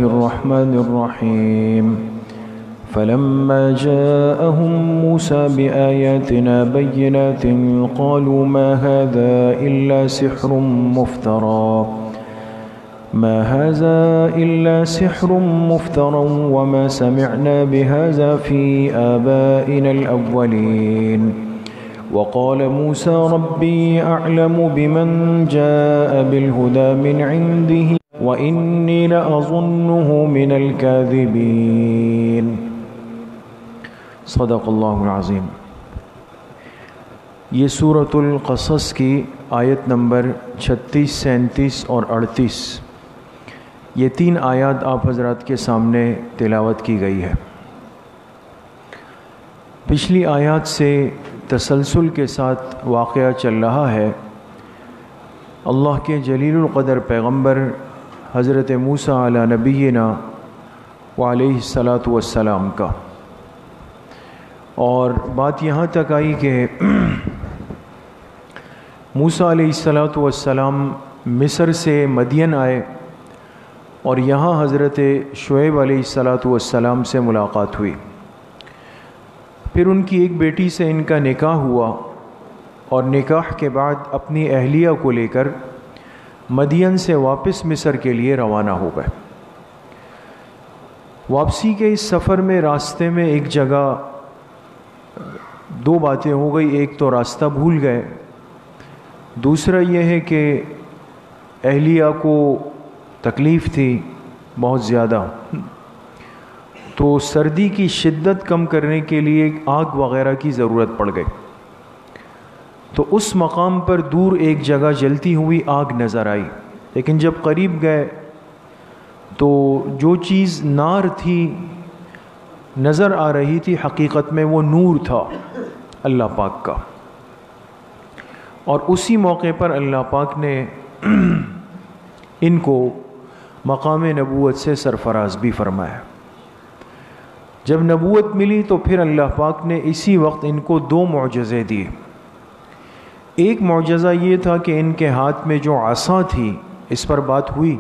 الرحمن الرحيم فلما جاءهم موسى بآياتنا بينات قالوا ما هذا إلا سحر مفترى وما سمعنا بهذا في آبائنا الأولين وقال موسى ربي أعلم بمن جاء بالهدى من عنده وإني لأظنه من الكاذبين صدق اللہ العظیم۔ یہ سورۃ القصص کی آیت نمبر 36، 37 اور 38 یہ 3 آیات آپ حضرات کے سامنے تلاوت کی گئی ہے۔ پچھلی آیات سے تسلسل کے ساتھ واقعہ چل رہا ہے اللہ کے جلیل القدر پیغمبر حضرت موسیٰ علی نبینا وعلیہ الصلاۃ والسلام کا، اور بات یہاں تک آئی کہ موسیٰ علیہ الصلاۃ والسلام مصر سے مدین آئے اور یہاں حضرت شعیب علیہ الصلاۃ والسلام سے ملاقات ہوئی۔ پھر ان کی ایک بیٹی سے ان کا نکاح ہوا، اور نکاح کے بعد اپنی اہلیہ کو لے کر مدین سے واپس مصر کے لیے روانہ ہو گئے۔ واپسی کے اس سفر میں راستے میں ایک جگہ 2 باتیں ہو گئی۔ ایک تو راستہ بھول گئے، دوسرا یہ ہے کہ اہلیہ کو تکلیف تھی بہت زیادہ، تو سردی کی شدت کم کرنے کے لیے آگ وغیرہ کی ضرورت پڑ گئی۔ تو اس مقام پر دور ایک جگہ جلتی ہوئی آگ نظر آئی، لیکن جب قریب گئے تو جو چیز نار تھی نظر آ رہی تھی حقیقت میں وہ نور تھا اللہ پاک کا۔ اور اسی موقع پر اللہ پاک نے ان کو مقام نبوت سے سرفراز بھی فرمایا۔ جب نبوت ملی تو پھر اللہ پاک نے اسی وقت ان کو 2 معجزے دیے۔ ایک معجزہ یہ تھا کہ ان کے ہاتھ میں جو عصا تھی، اس پر بات ہوئی،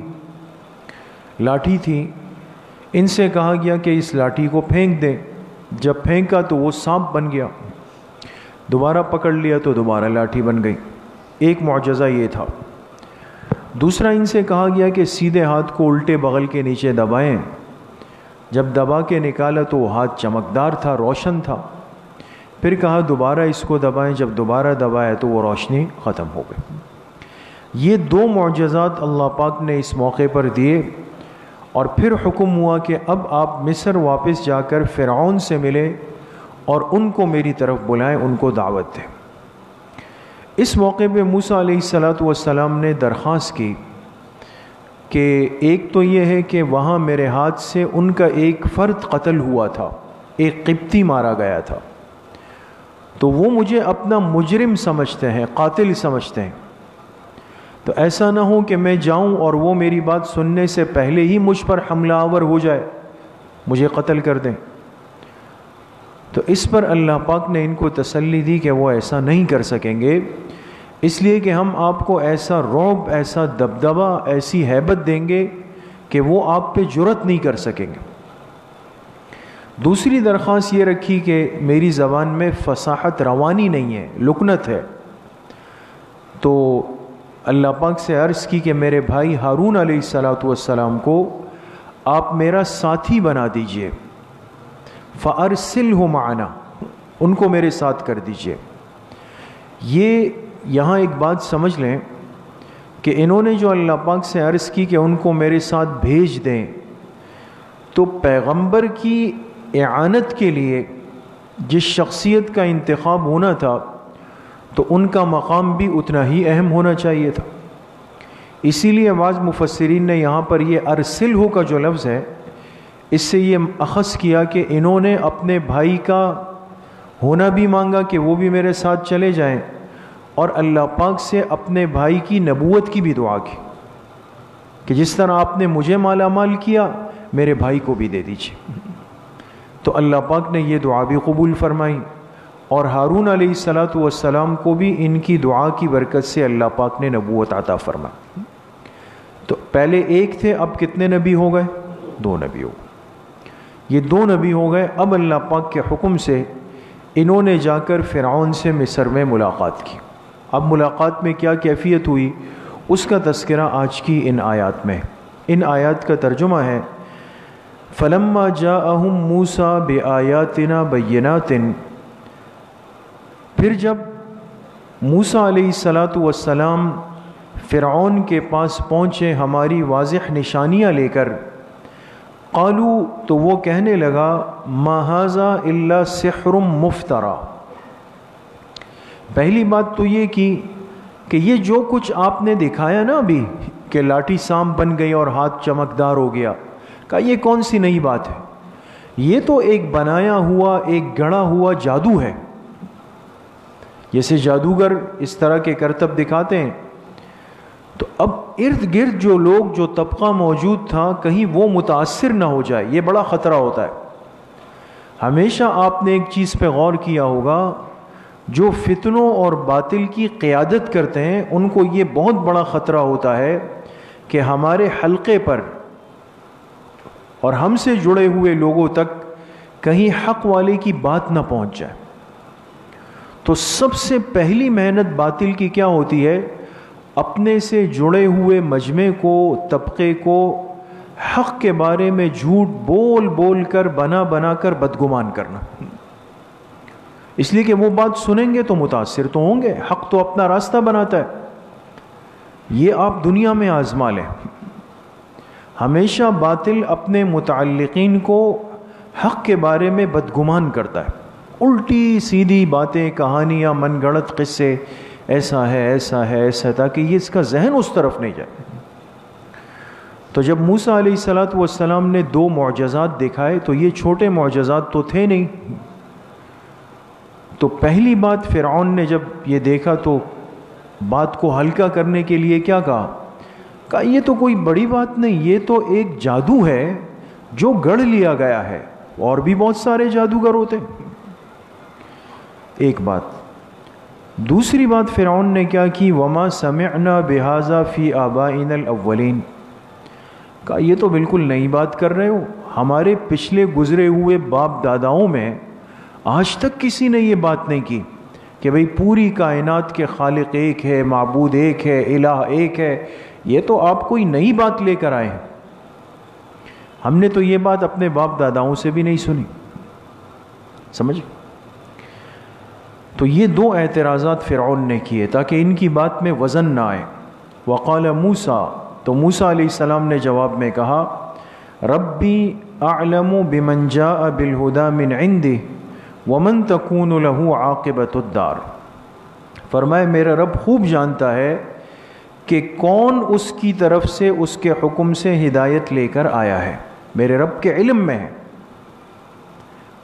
لاٹھی تھی، ان سے کہا گیا کہ اس لاٹھی کو پھینک دیں۔ جب پھینکا تو وہ سانپ بن گیا، دوبارہ پکڑ لیا تو دوبارہ لاٹھی بن گئی۔ ایک معجزہ یہ تھا۔ دوسرا ان سے کہا گیا کہ سیدھے ہاتھ کو الٹے بغل کے نیچے دبائیں۔ جب دبا کے نکالا تو وہ ہاتھ چمکدار تھا، روشن تھا۔ پھر کہا دوبارہ اس کو دبائیں، جب دوبارہ دبایا تو وہ روشنی ختم ہو گئی۔ یہ 2 معجزات اللہ پاک نے اس موقع پر دیے، اور پھر حکم ہوا کہ اب آپ مصر واپس جا کر فرعون سے ملیں اور ان کو میری طرف بلائیں، ان کو دعوت دیں۔ اس موقع پہ موسیٰ علیہ الصلاۃ والسلام نے درخواست کی کہ ایک تو یہ ہے کہ وہاں میرے ہاتھ سے ان کا ایک فرد قتل ہوا تھا، ایک قبطی مارا گیا تھا، تو وہ مجھے اپنا مجرم سمجھتے ہیں، قاتل سمجھتے ہیں، تو ایسا نہ ہو کہ میں جاؤں اور وہ میری بات سننے سے پہلے ہی مجھ پر حملہ آور ہو جائے، مجھے قتل کر دیں۔ تو اس پر اللہ پاک نے ان کو تسلی دی کہ وہ ایسا نہیں کر سکیں گے، اس لیے کہ ہم آپ کو ایسا رعب، ایسا دبدبہ، ایسی ہیبت دیں گے کہ وہ آپ پہ جرأت نہیں کر سکیں گے۔ دوسری درخواست یہ رکھی کہ میری زبان میں فصاحت روانی نہیں ہے، لکنت ہے، تو اللہ پاک سے عرض کی کہ میرے بھائی ہارون علیہ الصلاۃ والسلام کو آپ میرا ساتھی بنا دیجئے، فَأَرْسِلْهُ مَعَنَا، ان کو میرے ساتھ کر دیجئے۔ یہ یہاں ایک بات سمجھ لیں کہ انہوں نے جو اللہ پاک سے عرض کی کہ ان کو میرے ساتھ بھیج دیں، تو پیغمبر کی اعانت کے لیے جس شخصیت کا انتخاب ہونا تھا تو ان کا مقام بھی اتنا ہی اہم ہونا چاہیے تھا۔ اسی لیے بعض مفسرین نے یہاں پر یہ ارسلہ کا جو لفظ ہے، اس سے یہ اخذ کیا کہ انہوں نے اپنے بھائی کا ہونا بھی مانگا کہ وہ بھی میرے ساتھ چلے جائیں، اور اللہ پاک سے اپنے بھائی کی نبوت کی بھی دعا کی کہ جس طرح آپ نے مجھے مالا مال کیا میرے بھائی کو بھی دے دیجیے۔ تو اللہ پاک نے یہ دعا بھی قبول فرمائی، اور ہارون علیہ الصلاۃ والسلام کو بھی ان کی دعا کی برکت سے اللہ پاک نے نبوت عطا فرمائی۔ تو پہلے ایک تھے، اب کتنے نبی ہو گئے؟ دو نبی ہو. یہ دو نبی ہو گئے. اب اللہ پاک کے حکم سے انہوں نے جا کر فرعون سے مصر میں ملاقات کی. اب ملاقات میں کیا کیفیت ہوئی اس کا تذکرہ آج کی ان آیات میں. ان آیات کا ترجمہ ہے فلما جاءہم موسیٰ بآیاتنا بینات. پھر جب موسیٰ علیہ السلام فرعون کے پاس پہنچے ہماری واضح نشانیاں لے کر، قالو تو وہ کہنے لگا ما ھذا الا سحر مفترا. پہلی بات تو یہ کی کہ یہ جو کچھ آپ نے دکھایا نا ابھی کہ لاٹھی سانپ بن گئی اور ہاتھ چمکدار ہو گیا، کہا یہ کون سی نئی بات ہے؟ یہ تو ایک بنایا ہوا، ایک گڑھا ہوا جادو ہے. جیسے جادوگر اس طرح کے کرتب دکھاتے ہیں تو اب ارد گرد جو لوگ، جو طبقہ موجود تھا، کہیں وہ متاثر نہ ہو جائے، یہ بڑا خطرہ ہوتا ہے. ہمیشہ آپ نے ایک چیز پہ غور کیا ہوگا، جو فتنوں اور باطل کی قیادت کرتے ہیں ان کو یہ بہت بڑا خطرہ ہوتا ہے کہ ہمارے حلقے پر اور ہم سے جڑے ہوئے لوگوں تک کہیں حق والے کی بات نہ پہنچ جائے. تو سب سے پہلی محنت باطل کی کیا ہوتی ہے؟ اپنے سے جڑے ہوئے مجمع کو، طبقے کو حق کے بارے میں جھوٹ بول بول کر، بنا بنا کر بدگمان کرنا. اس لیے کہ وہ بات سنیں گے تو متاثر تو ہوں گے، حق تو اپنا راستہ بناتا ہے. یہ آپ دنیا میں آزما لیں. ہمیشہ باطل اپنے متعلقین کو حق کے بارے میں بدگمان کرتا ہے، الٹی سیدھی باتیں، کہانیاں، من گڑت قصے، ایسا ہے ایسا ہے ایسا، تاکہ یہ اس کا ذہن اس طرف نہیں جائے. تو جب موسیٰ علیہ السلام نے دو معجزات دکھائے تو یہ چھوٹے معجزات تو تھے نہیں. تو پہلی بات فرعون نے جب یہ دیکھا تو بات کو ہلکا کرنے کے لیے کیا کہا یہ تو کوئی بڑی بات نہیں، یہ تو ایک جادو ہے جو گڑھ لیا گیا ہے، اور بھی بہت سارے جادوگر ہوتے. ایک بات. دوسری بات فرعون نے کیا کی؟ وما سمعنا بہذا فی آبائنا الاولین. کہا یہ تو بالکل نئی بات کر رہے ہو، ہمارے پچھلے گزرے ہوئے باپ داداؤں میں آج تک کسی نے یہ بات نہیں کی کہ بھئی پوری کائنات کے خالق ایک ہے، معبود ایک ہے، الہ ایک ہے. یہ تو آپ کوئی نئی بات لے کر آئے ہیں، ہم نے تو یہ بات اپنے باپ داداؤں سے بھی نہیں سنی. سمجھ؟ تو یہ دو اعتراضات فرعون نے کیے تاکہ ان کی بات میں وزن نہ آئے. وقال موسیٰ، تو موسیٰ علیہ السلام نے جواب میں کہا ربی اعلم بمن جاء بالہدی من عندہ ومن تکون له عاقبۃ الدار. فرمائے میرا رب خوب جانتا ہے کہ کون اس کی طرف سے اس کے حکم سے ہدایت لے کر آیا ہے. میرے رب کے علم میں ہے،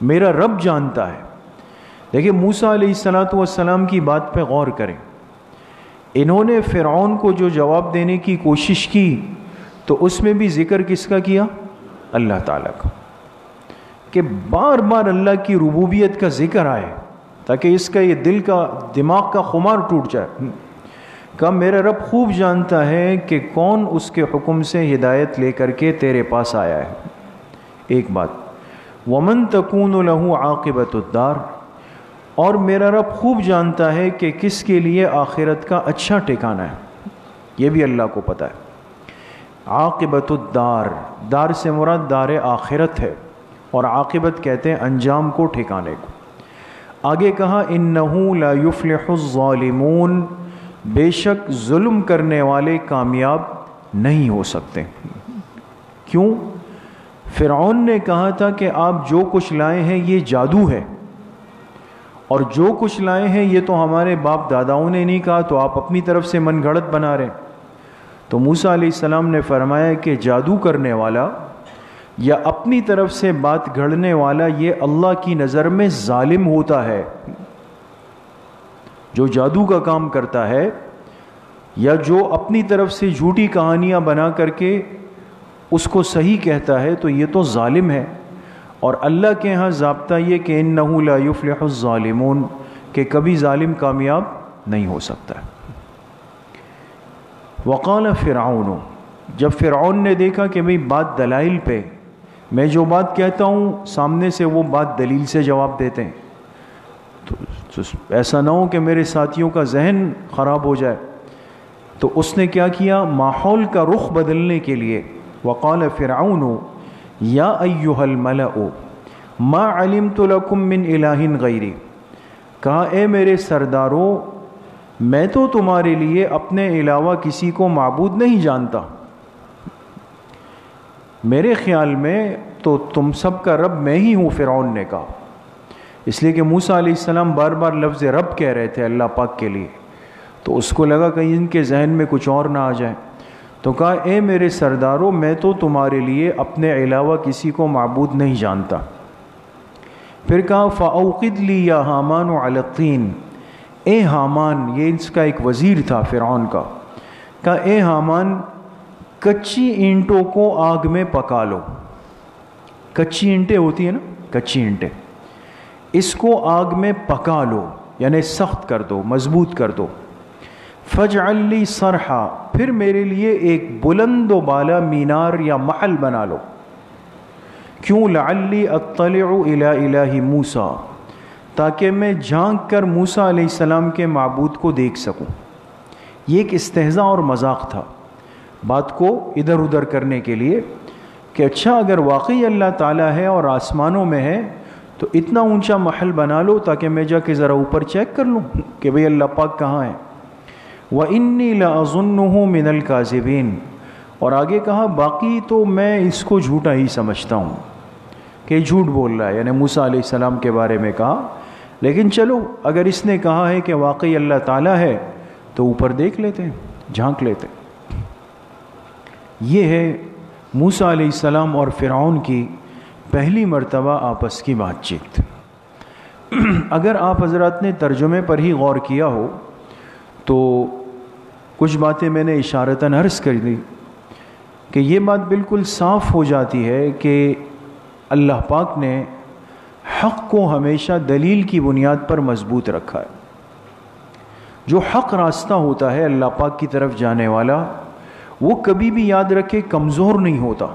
میرا رب جانتا ہے. دیکھیں موسیٰ علیہ السلام کی بات پہ غور کریں. انہوں نے فرعون کو جو جواب دینے کی کوشش کی تو اس میں بھی ذکر کس کا کیا؟ اللہ تعالیٰ کا، کہ بار بار اللہ کی ربوبیت کا ذکر آئے تاکہ اس کا یہ دل کا، دماغ کا خمار ٹوٹ جائے. کہ میرا رب خوب جانتا ہے کہ کون اس کے حکم سے ہدایت لے کر کے تیرے پاس آیا ہے. ایک بات. ومن تکون له عاقبۃ الدار، اور میرا رب خوب جانتا ہے کہ کس کے لیے آخرت کا اچھا ٹھکانہ ہے. یہ بھی اللہ کو پتہ ہے. عاقبۃ الدار، دار سے مراد دار آخرت ہے، اور عاقبت کہتے ہیں انجام کو، ٹھکانے کو. آگے کہا انہ لا یفلح الظالمون، بے شک ظلم کرنے والے کامیاب نہیں ہو سکتے. کیوں؟ فرعون نے کہا تھا کہ آپ جو کچھ لائے ہیں یہ جادو ہے، اور جو کچھ لائے ہیں یہ تو ہمارے باپ داداؤں نے نہیں کہا، تو آپ اپنی طرف سے من گھڑت بنا رہے. تو موسیٰ علیہ السلام نے فرمایا کہ جادو کرنے والا یا اپنی طرف سے بات گھڑنے والا یہ اللہ کی نظر میں ظالم ہوتا ہے. جو جادو کا کام کرتا ہے یا جو اپنی طرف سے جھوٹی کہانیاں بنا کر کے اس کو صحیح کہتا ہے تو یہ تو ظالم ہے. اور اللہ کے ہاں ضابطہ یہ کہ انہ لا یفلح الظالمون، کہ کبھی ظالم کامیاب نہیں ہو سکتا. وقال فرعون، جب فرعون نے دیکھا کہ بھئی بات دلائل پہ، میں جو بات کہتا ہوں سامنے سے وہ بات دلیل سے جواب دیتے ہیں، تو ایسا نہ ہو کہ میرے ساتھیوں کا ذہن خراب ہو جائے۔ تو اس نے کیا کیا، ماحول کا رخ بدلنے کے لیے وقال فرعون یا ایھا الملأ ما علمت لکم من الہ غیری، کہا اے میرے سرداروں میں تو تمہارے لیے اپنے علاوہ کسی کو معبود نہیں جانتا، میرے خیال میں تو تم سب کا رب میں ہی ہوں۔ فرعون نے کہا، اس لیے کہ موسیٰ علیہ السلام بار بار لفظ رب کہہ رہے تھے اللہ پاک کے لیے، تو اس کو لگا کہیں ان کے ذہن میں کچھ اور نہ آ جائے، تو کہا اے میرے سرداروں میں تو تمہارے لیے اپنے علاوہ کسی کو معبود نہیں جانتا۔ پھر کہا فَأَوْقِدْ لِي يَا حَامَانُ عَلَى الطِّينِ، اے حامان، یہ اس کا ایک وزیر تھا فرعون کا، کہا اے حامان کچی اینٹوں کو آگ میں پکا لو، کچی اینٹیں ہوتی ہیں نا، کچی اینٹیں، اس کو آگ میں پکا لو یعنی سخت کر دو، مضبوط کر دو۔ فَاجْعَلْ لِي صَرْحًا، پھر میرے لیے ایک بلند و بالا مینار یا محل بنا لو، کیوں، لعلی اطلع الی الہ موسیٰ، تاکہ میں جھانک کر موسیٰ علیہ السلام کے معبود کو دیکھ سکوں۔ یہ ایک استہزاء اور مذاق تھا، بات کو ادھر ادھر کرنے کے لیے کہ اچھا اگر واقعی اللہ تعالیٰ ہے اور آسمانوں میں ہے تو اتنا اونچا محل بنا لو تاکہ میں جا کے ذرا اوپر چیک کر لوں کہ بھئی اللہ پاک کہاں ہے۔ وَإِنِّي لَأَظُنُّهُ مِنَ الْكَاذِبِينَ، اور آگے کہا باقی تو میں اس کو جھوٹا ہی سمجھتا ہوں کہ جھوٹ بول رہا ہے، یعنی موسیٰ علیہ السلام کے بارے میں کہا، لیکن چلو اگر اس نے کہا ہے کہ واقعی اللہ تعالیٰ ہے تو اوپر دیکھ لیتے ہیں، جھانک لیتے ہیں۔ یہ ہے موسیٰ علیہ السلام اور فرعون کی پہلی مرتبہ آپس کی بات چیت۔ اگر آپ حضرات نے ترجمے پر ہی غور کیا ہو تو کچھ باتیں میں نے اشارتاً عرض کر دی کہ یہ بات بالکل صاف ہو جاتی ہے کہ اللہ پاک نے حق کو ہمیشہ دلیل کی بنیاد پر مضبوط رکھا ہے۔ جو حق راستہ ہوتا ہے اللہ پاک کی طرف جانے والا، وہ کبھی بھی یاد رکھے کمزور نہیں ہوتا،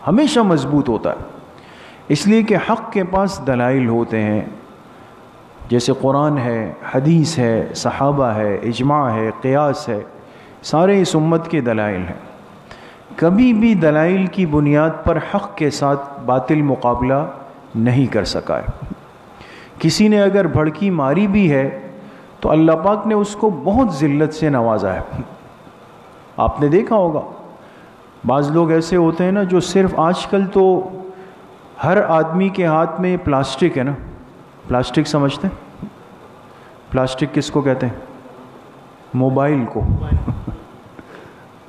ہمیشہ مضبوط ہوتا ہے، اس لیے کہ حق کے پاس دلائل ہوتے ہیں، جیسے قرآن ہے، حدیث ہے، صحابہ ہے، اجماع ہے، قیاس ہے، سارے اس امت کے دلائل ہیں۔ کبھی بھی دلائل کی بنیاد پر حق کے ساتھ باطل مقابلہ نہیں کر سکا ہے۔ کسی نے اگر بھڑکی ماری بھی ہے تو اللہ پاک نے اس کو بہت ذلت سے نوازا ہے۔ آپ نے دیکھا ہوگا بعض لوگ ایسے ہوتے ہیں نا جو صرف، آج کل تو ہر آدمی کے ہاتھ میں پلاسٹک ہے نا، پلاسٹک سمجھتے ہیں؟ پلاسٹک کس کو کہتے ہیں؟ موبائل کو۔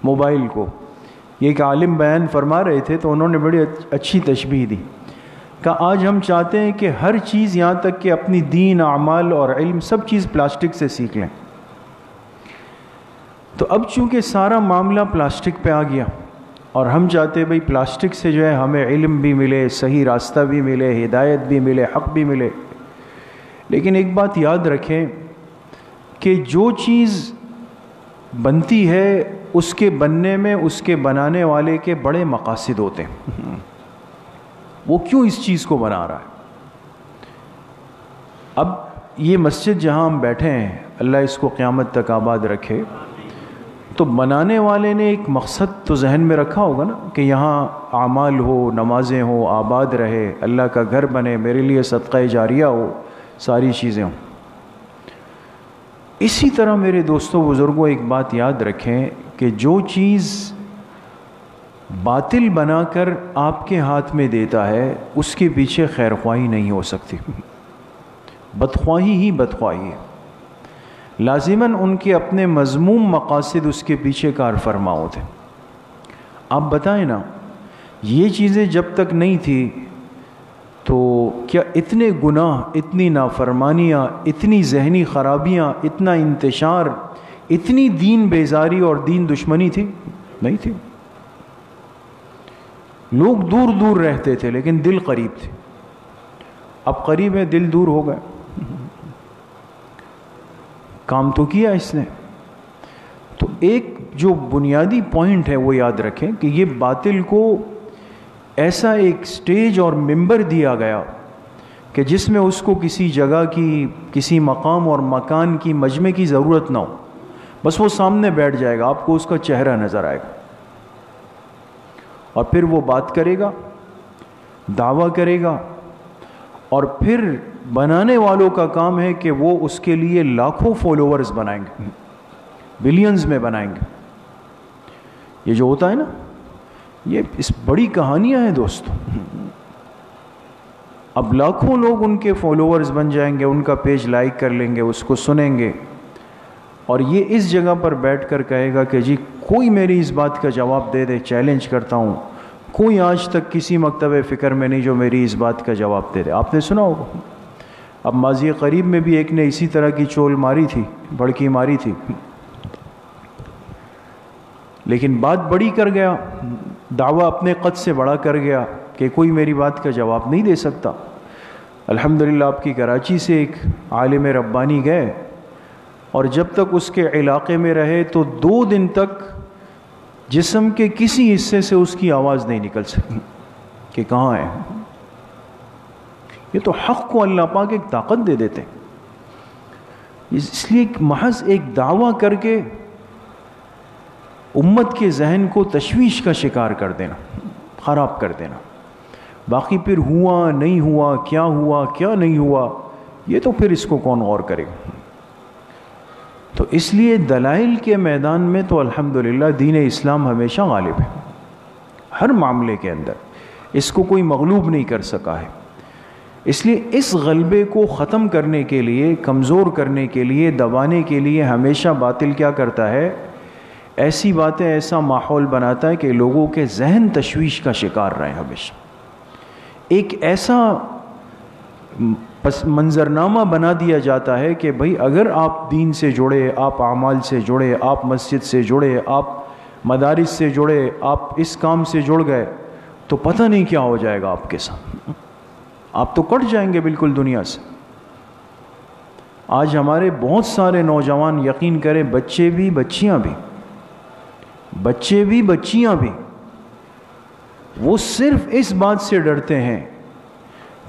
موبائل کو یہ ایک عالم بیان فرما رہے تھے تو انہوں نے بڑی اچھی تشبیہ دی کہ آج ہم چاہتے ہیں کہ ہر چیز، یہاں تک کہ اپنی دین، اعمال اور علم، سب چیز پلاسٹک سے سیکھ لیں۔ تو اب چونکہ سارا معاملہ پلاسٹک پہ آ گیا اور ہم چاہتے ہیں بھئی پلاسٹک سے جو ہے ہمیں علم بھی ملے، صحیح راستہ بھی ملے، ہدایت بھی ملے، حق بھی ملے، لیکن ایک بات یاد رکھیں کہ جو چیز بنتی ہے اس کے بننے میں اس کے بنانے والے کے بڑے مقاصد ہوتے ہیں۔ وہ کیوں اس چیز کو بنا رہا ہے؟ اب یہ مسجد جہاں ہم بیٹھے ہیں، اللہ اس کو قیامت تک آباد رکھے، تو بنانے والے نے ایک مقصد تو ذہن میں رکھا ہوگا نا کہ یہاں اعمال ہو، نمازیں ہوں، آباد رہے، اللہ کا گھر بنے، میرے لیے صدقہ جاریہ ہو، ساری چیزیں ہوں۔ اسی طرح میرے دوستوں بزرگوں ایک بات یاد رکھیں کہ جو چیز باطل بنا کر آپ کے ہاتھ میں دیتا ہے اس کے پیچھے خیر خواہی نہیں ہو سکتی، بدخواہی ہی بدخواہی ہے، لازماً ان کے اپنے مذموم مقاصد اس کے پیچھے کار فرما ہوتے۔ آپ بتائیں نا، یہ چیزیں جب تک نہیں تھی تو کیا اتنے گناہ، اتنی نافرمانیاں، اتنی ذہنی خرابیاں، اتنا انتشار، اتنی دین بیزاری اور دین دشمنی تھی؟ نہیں تھی۔ لوگ دور دور رہتے تھے لیکن دل قریب تھے، اب قریب ہے، دل دور ہو گئے۔ کام تو کیا اس نے۔ تو ایک جو بنیادی پوائنٹ ہے وہ یاد رکھیں کہ یہ باطل کو ایسا ایک سٹیج اور ممبر دیا گیا کہ جس میں اس کو کسی جگہ کی، کسی مقام اور مکان کی، مجمع کی ضرورت نہ ہو، بس وہ سامنے بیٹھ جائے گا، آپ کو اس کا چہرہ نظر آئے گا، اور پھر وہ بات کرے گا، دعویٰ کرے گا، اور پھر بنانے والوں کا کام ہے کہ وہ اس کے لیے لاکھوں فالوورز بنائیں گے، بلینز میں بنائیں گے۔ یہ جو ہوتا ہے نا، یہ اس بڑی کہانیاں ہیں دوستو۔ اب لاکھوں لوگ ان کے فالوورز بن جائیں گے، ان کا پیج لائک کر لیں گے، اس کو سنیں گے، اور یہ اس جگہ پر بیٹھ کر کہے گا کہ جی کوئی میری اس بات کا جواب دے دے، چیلنج کرتا ہوں، کوئی آج تک کسی مکتب فکر میں نہیں جو میری اس بات کا جواب دے دے۔ آپ نے سنا ہوگا، اب ماضی قریب میں بھی ایک نے اسی طرح کی چول ماری تھی، بھڑکی ماری تھی، لیکن بات بڑی کر گیا، دعویٰ اپنے قد سے بڑا کر گیا کہ کوئی میری بات کا جواب نہیں دے سکتا۔ الحمدللہ آپ کی کراچی سے ایک عالم ربانی گئے، اور جب تک اس کے علاقے میں رہے تو 2 دن تک جسم کے کسی حصے سے اس کی آواز نہیں نکل سکی کہ کہاں ہے۔ یہ تو حق کو اللہ پاک ایک طاقت دے دیتے، اس لیے محض ایک دعویٰ کر کے امت کے ذہن کو تشویش کا شکار کر دینا، خراب کر دینا، باقی پھر ہوا نہیں ہوا، کیا نہیں ہوا، یہ تو پھر اس کو کون غور کرے گا۔ تو اس لیے دلائل کے میدان میں تو الحمدللہ دین اسلام ہمیشہ غالب ہے، ہر معاملے کے اندر اس کو کوئی مغلوب نہیں کر سکا ہے۔ اس لیے اس غلبے کو ختم کرنے کے لیے، کمزور کرنے کے لیے، دبانے کے لیے ہمیشہ باطل کیا کرتا ہے؟ ایسی باتیں، ایسا ماحول بناتا ہے کہ لوگوں کے ذہن تشویش کا شکار رہیں ہمیشہ۔ ایک ایسا منظرنامہ بنا دیا جاتا ہے کہ بھئی اگر آپ دین سے جڑے، آپ اعمال سے جڑے، آپ مسجد سے جڑے، آپ مدارس سے جڑے، آپ اس کام سے جڑ گئے تو پتہ نہیں کیا ہو جائے گا آپ کے ساتھ، آپ تو کٹ جائیں گے بالکل دنیا سے۔ آج ہمارے بہت سارے نوجوان، یقین کریں، بچے بھی بچیاں بھی، وہ صرف اس بات سے ڈرتے ہیں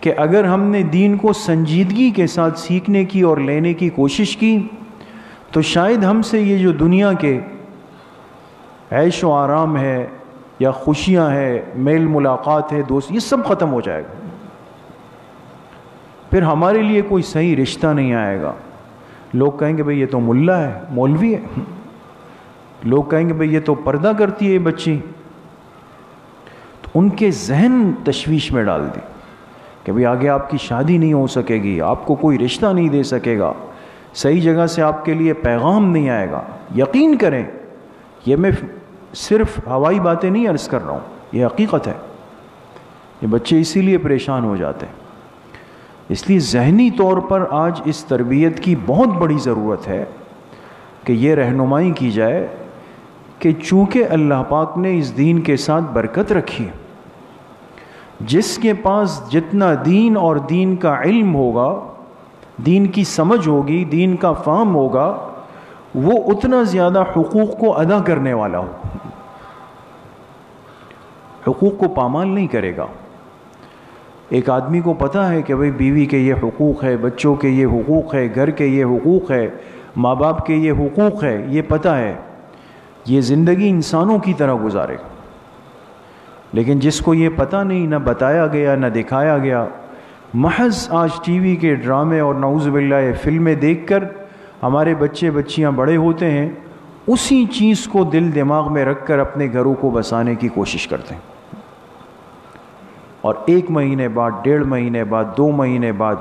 کہ اگر ہم نے دین کو سنجیدگی کے ساتھ سیکھنے کی اور لینے کی کوشش کی تو شاید ہم سے یہ جو دنیا کے عیش و آرام ہے یا خوشیاں ہے، میل ملاقات ہے، دوست، یہ سب ختم ہو جائے گا، پھر ہمارے لیے کوئی صحیح رشتہ نہیں آئے گا۔ لوگ کہیں گے بھئی یہ تو ملا ہے، مولوی ہے، لوگ کہیں گے بھئی یہ تو پردہ کرتی ہے بچی، تو ان کے ذہن تشویش میں ڈال دی کہ بھئی آگے آپ کی شادی نہیں ہو سکے گی، آپ کو کوئی رشتہ نہیں دے سکے گا، صحیح جگہ سے آپ کے لیے پیغام نہیں آئے گا۔ یقین کریں، یہ میں صرف ہوائی باتیں نہیں عرض کر رہا ہوں، یہ حقیقت ہے۔ یہ بچے اسی لیے پریشان ہو جاتے ہیں۔ اس لیے ذہنی طور پر آج اس تربیت کی بہت بڑی ضرورت ہے کہ یہ رہنمائی کی جائے کہ چونکہ اللہ پاک نے اس دین کے ساتھ برکت رکھی، جس کے پاس جتنا دین اور دین کا علم ہوگا، دین کی سمجھ ہوگی، دین کا فہم ہوگا، وہ اتنا زیادہ حقوق کو ادا کرنے والا ہو، حقوق کو پامال نہیں کرے گا۔ ایک آدمی کو پتہ ہے کہ بھئی بیوی کے یہ حقوق ہے، بچوں کے یہ حقوق ہے، گھر کے یہ حقوق ہے، ماں باپ کے یہ حقوق ہے، یہ پتہ ہے، یہ زندگی انسانوں کی طرح گزارے گا۔ لیکن جس کو یہ پتہ نہیں، نہ بتایا گیا، نہ دکھایا گیا، محض آج ٹی وی کے ڈرامے اور نعوذ باللہ فلمیں دیکھ کر ہمارے بچے بچیاں بڑے ہوتے ہیں، اسی چیز کو دل دماغ میں رکھ کر اپنے گھروں کو بسانے کی کوشش کرتے ہیں، اور 1 مہینے بعد، 1.5 مہینے بعد، 2 مہینے بعد،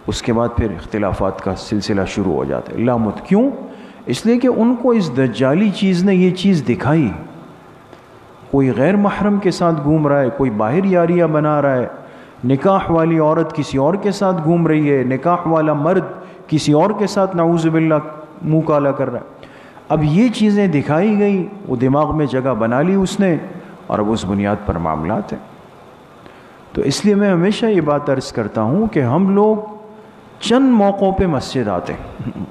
اس کے بعد پھر اختلافات کا سلسلہ شروع ہو جاتا ہے۔ لامت کیوں؟ اس لیے کہ ان کو اس دجالی چیز نے یہ چیز دکھائی۔ کوئی غیر محرم کے ساتھ گھوم رہا ہے، کوئی باہر یاریاں بنا رہا ہے، نکاح والی عورت کسی اور کے ساتھ گھوم رہی ہے، نکاح والا مرد کسی اور کے ساتھ نعوذ باللہ منہ کالا کر رہا ہے۔ اب یہ چیزیں دکھائی گئی، وہ دماغ میں جگہ بنا لی اس نے، اور اب اس بنیاد پر معاملات ہیں۔ تو اس لیے میں ہمیشہ یہ بات عرض کرتا ہوں کہ ہم لوگ چند موقعوں پہ مسجد آتے ہیں،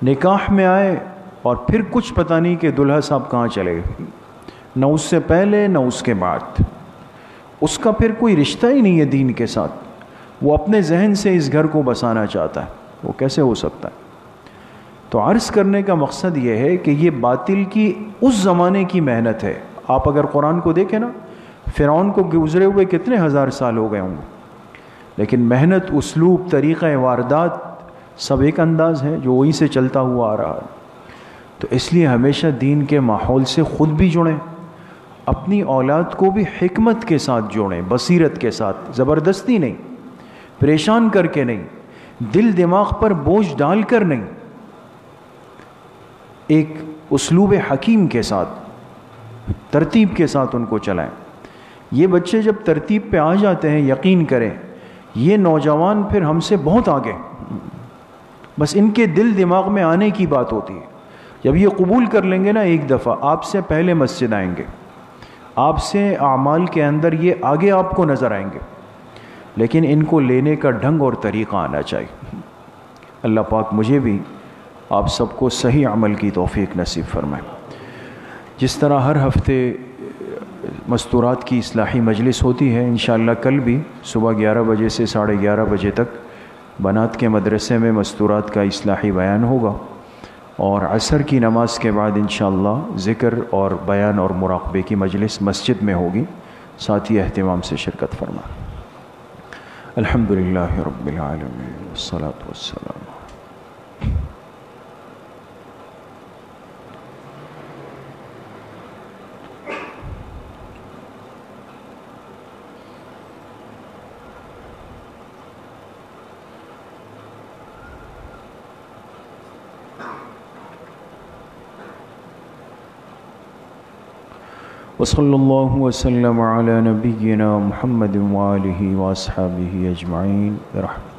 نکاح میں آئے اور پھر کچھ پتہ نہیں کہ دلہا صاحب کہاں چلے گئے، نہ اس سے پہلے نہ اس کے بعد، اس کا پھر کوئی رشتہ ہی نہیں ہے دین کے ساتھ، وہ اپنے ذہن سے اس گھر کو بسانا چاہتا ہے، وہ کیسے ہو سکتا ہے؟ تو عرض کرنے کا مقصد یہ ہے کہ یہ باطل کی اس زمانے کی محنت ہے. آپ اگر قرآن کو دیکھیں نا، فرعون کو گزرے ہوئے کتنے ہزار سال ہو گئے ہوں گے، لیکن محنت، اسلوب، طریقہ واردات سب ایک انداز ہے جو وہیں سے چلتا ہوا آ رہا ہے. تو اس لیے ہمیشہ دین کے ماحول سے خود بھی جڑیں، اپنی اولاد کو بھی حکمت کے ساتھ جوڑیں، بصیرت کے ساتھ، زبردستی نہیں، پریشان کر کے نہیں، دل دماغ پر بوجھ ڈال کر نہیں، ایک اسلوب حکیم کے ساتھ، ترتیب کے ساتھ ان کو چلائیں. یہ بچے جب ترتیب پہ آ جاتے ہیں، یقین کریں یہ نوجوان پھر ہم سے بہت آگے، بس ان کے دل دماغ میں آنے کی بات ہوتی ہے. جب یہ قبول کر لیں گے نا ایک دفعہ، آپ سے پہلے مسجد آئیں گے، آپ سے اعمال کے اندر یہ آگے آپ کو نظر آئیں گے، لیکن ان کو لینے کا ڈھنگ اور طریقہ آنا چاہیے. اللہ پاک مجھے بھی آپ سب کو صحیح عمل کی توفیق نصیب فرمائے. جس طرح ہر ہفتے مستورات کی اصلاحی مجلس ہوتی ہے، انشاءاللہ کل بھی صبح 11 بجے سے 11:30 بجے تک بنات کے مدرسے میں مستورات کا اصلاحی بیان ہوگا، اور عصر کی نماز کے بعد انشاءاللہ ذکر اور بیان اور مراقبے کی مجلس مسجد میں ہوگی. ساتھی اہتمام سے شرکت فرما. الحمدللہ رب العالمین والصلاة والسلام. وصلی اللہ وسلم علی نبینا محمد وآلہ واصحابہ اجمعین برحمتہ.